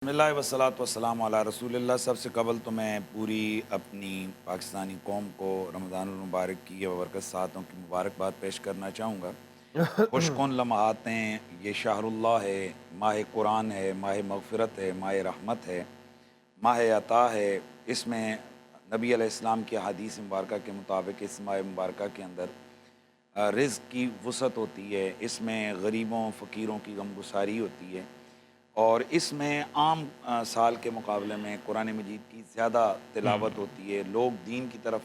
बिस्मिल्लाह वस्सलातु वस्सलामु अला रसूलिल्लाह। सबसे कबल तो मैं पूरी अपनी पाकिस्तानी कौम को रमज़ानुल मुबारक की बरकत सातों की मुबारकबाद पेश करना चाहूँगा। खुशकुन लम्हातें, ये शहरुल्लाह है, माह कुरान है, माह मग़फ़िरत है, माह रहमत है, माह अता है। इसमें नबी अलैहिस्सलाम की हदीस मुबारक के मुताबिक इस माह मुबारक के अंदर रिज़्क़ की वुसअत होती है। इसमें गरीबों फ़कीरों की गमगुसारी होती है और इसमें आम साल के मुकाबले में कुरान मजीद की ज़्यादा तिलावत होती है। लोग दीन की तरफ,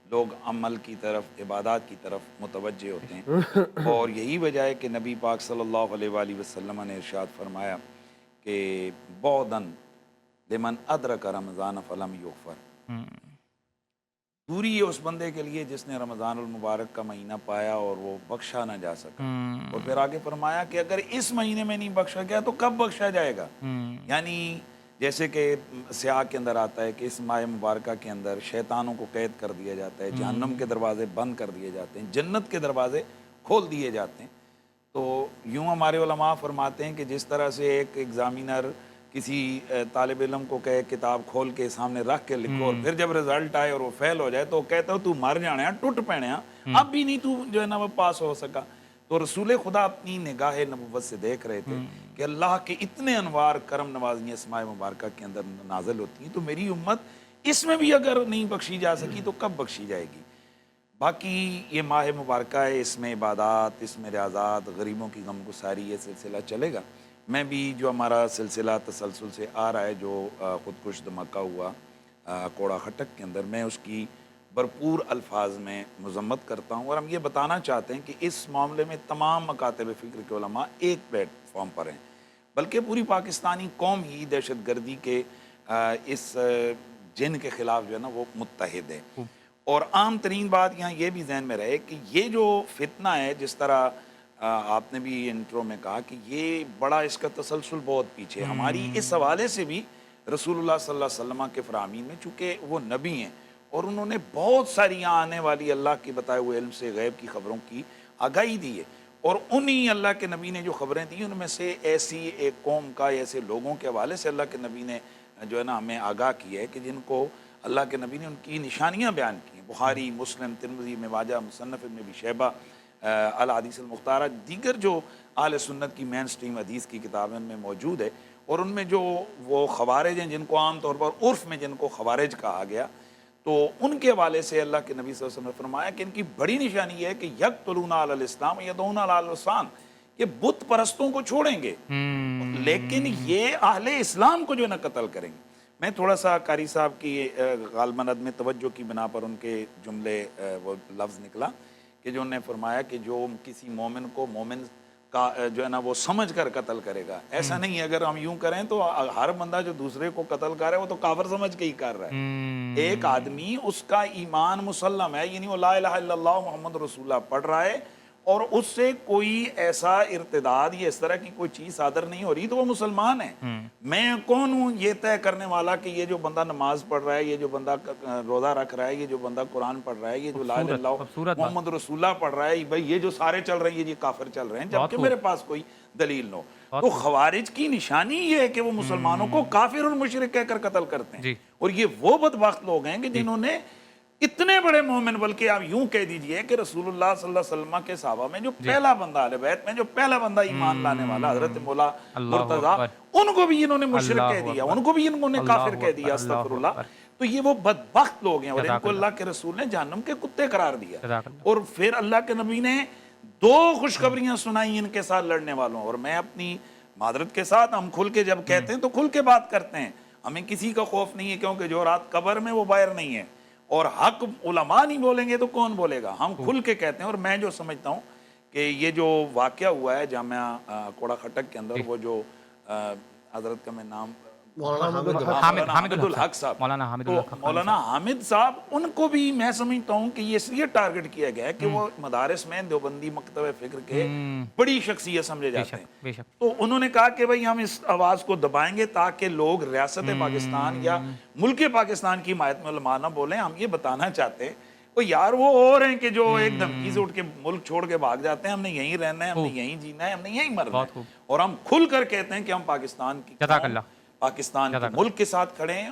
लोग अमल की तरफ, इबादत की तरफ मुतवज्जे होते हैं और यही वजह है कि नबी पाक सल्लल्लाहु अलैहि वसल्लम ने इरशाद फरमाया कि बौदन लिमन अदरक रमज़ान फ़लम युग़फ़र। दूरी है उस बंदे के लिए जिसने रमज़ानुल मुबारक का महीना पाया और वो बख्शा ना जा सका। और फिर आगे फरमाया कि अगर इस महीने में नहीं बख्शा गया तो कब बख्शा जाएगा। यानी जैसे कि सियाह के अंदर आता है कि इस माह मुबारक के अंदर शैतानों को कैद कर दिया जाता है, जहन्नम के दरवाजे बंद कर दिए जाते हैं, जन्नत के दरवाजे खोल दिए जाते हैं। तो यूँ हमारे उलमा फरमाते हैं कि जिस तरह से एक एग्ज़ामिनर किसी तालिब इल्म को कहे किताब खोल के सामने रख के लिखो और फिर जब रिजल्ट आए और वो फेल हो जाए तो वो कहता हो तू मर जाने टूट पैने, अब भी नहीं तू जो है ना वो पास हो सका। तो रसूल खुदा अपनी निगाह नबुव्वत से देख रहे थे कि अल्लाह के इतने अनवार करम नवाज़ियाँ इस माह मुबारक के अंदर नाजिल होती हैं, तो मेरी उम्मत इसमें भी अगर नहीं बख्शी जा सकी तो कब बख्शी जाएगी। बाकी ये माह मुबारक है, इसमें इबादत, इसमें रियाज़ात, गरीबों की गमगुसारी, ये सिलसिला चलेगा। मैं भी जो हमारा सिलसिला तसलसल से आ रहा है, जो ख़ुदकुश धमाका हुआ कोड़ा खटक के अंदर, मैं उसकी भरपूर अल्फाज में मज़म्मत करता हूँ और हम ये बताना चाहते हैं कि इस मामले में तमाम मकातब फ़िक्र के उलमा एक प्लेटफॉर्म पर हैं, बल्कि पूरी पाकिस्तानी कौम ही दहशत गर्दी के इस जिन के ख़िलाफ़ जो है ना वो मुत्तहिद है। और आम तरीन बात यहाँ ये भी जहन में रहे कि ये जो फितना है, जिस तरह आपने भी इंट्रो में कहा कि ये बड़ा, इसका तसलसल बहुत पीछे हमारी इस हवाले से भी रसूलुल्लाह सल्लल्लाहु अलैहि वसल्लम के फ़रामीन में, चूँकि वो नबी हैं और उन्होंने बहुत सारी यहाँ आने वाली अल्लाह के बताए हुए इल्म से गैब की ख़बरों की आगाही दी है और उन्हीं अल्लाह के नबी ने जो ख़बरें दी उनमें से ऐसी एक कौम का, ऐसे लोगों के हवाले से अल्लाह के नबी ने जो है ना हमें आगाह किया है कि जिनको अल्लाह के नबी ने उनकी निशानियाँ बयान की हैं। बुखारी, मुस्लिम, तिरमिज़ी, इब्न माजा, मुसन्नफ़ इब्न अबी शैबा, अल हदीस अल मुख्तारा, दीगर जो आले सुन्नत की मेन स्ट्रीम हदीस की किताबें में मौजूद है। और उनमें जो वो खवारिज हैं, जिनको आम तौर पर उर्फ़ में जिनको खवारिज कहा गया, तो उनके हवाले से अल्लाह के नबी सल्लल्लाहु अलैहि वसल्लम ने फरमाया कि इनकी बड़ी निशानी ये है कि यक़्तुलूना अलल इस्लाम यदऊना अलल इस्लाम, ये बुत परस्तों को छोड़ेंगे लेकिन ये अहले इस्लाम को जो ना कत्ल करेंगे। मैं थोड़ा सा कारी साहब की गालबन अदम तवज्जो की बिना पर उनके जुमले वो लफ्ज़ निकला कि जो उन्होंने फरमाया कि जो किसी मोमिन को मोमिन का जो है ना वो समझ कर कत्ल करेगा। ऐसा नहीं है, अगर हम यूं करें तो हर बंदा जो दूसरे को कत्ल कर रहा है वो तो काफिर समझ के ही कर रहा है। एक आदमी, उसका ईमान मुसल्लम है, यानी वो ला इलाहा इल्लल्लाह मुहम्मद रसूलुल्लाह पढ़ रहा है और उससे कोई ऐसा इर्तिदाद या इस तरह की कोई चीज़ सादर नहीं हो रही तो वो मुसलमान है। मैं कौन हूँ ये तय करने वाला कि ये जो बंदा नमाज पढ़ रहा है, ये जो बंदा रोज़ा रख रहा है, ये जो बंदा कुरान पढ़ रहा है, ये जो ला इलाहा इल्लल्लाह मोहम्मद रसूलुल्लाह पढ़ रहा है, भाई ये जो सारे चल रहे हैं ये काफिर चल रहे हैं, जबकि मेरे पास कोई दलील न हो। तो खवारिज की निशानी ये है कि वो मुसलमानों को काफिर और मुशरिक कहकर कत्ल करते हैं। और ये वो बदबख्त लोग हैं कि जिन्होंने इतने बड़े मोमिन, बल्कि आप यूं कह दीजिए कि रसूलुल्लाह सल्लल्लाहु अलैहि वसल्लम के सहाबा में जो पहला बंदा अहले बैत में जो पहला बंदा ईमान लाने वाला हजरत मौला मुर्तज़ा, उनको भी इन्होंने मुशरिक कह दिया, उनको भी इन्होंने काफिर कह दिया, अस्तगफिरुल्लाह। तो ये वो बदबख्त लोग हैं और इनको अल्लाह के रसूल ने जहन्नम के कुत्ते करार दिया। और फिर अल्लाह के नबी ने दो खुशखबरियां सुनाई इनके साथ लड़ने वालों। और मैं अपनी मादरत के साथ, हम खुल के जब कहते हैं तो खुल के बात करते हैं, हमें किसी का खौफ नहीं है, क्योंकि जो रात कब्र में वो बाहर नहीं है और हक उलमा नहीं बोलेंगे तो कौन बोलेगा। हम खुल के कहते हैं। और मैं जो समझता हूँ कि ये जो वाक़या हुआ है जामिया कोड़ा खटक के अंदर, वो जो हज़रत का मैं नाम हामिदुल हक साहब, मौलाना हामिद साहब, उनको भी मैं समझता हूँ कि ये इसलिए टारगेट किया गया है कि वो मदारिस में देवबंदी मकतब फ़िक्र के बड़ी शख्सियत समझे जाते हैं। तो उन्होंने कहा कि भाई हम इस आवाज़ को दबाएंगे ताकि लोग रियासत पाकिस्तान या मुल्क पाकिस्तान की हिमायत में उलमा ना बोलें। हम ये बताना चाहते हैं वो यार वो और हैं कि जो एक धमकी से उठ के मुल्क छोड़ के भाग जाते हैं, हमने यहीं रहना है, हमने यहीं जीना है, हमने यहीं मरना है। और हम खुल कर कहते हैं कि हम पाकिस्तान की پاکستان کے ملک کے ساتھ کھڑے ہیں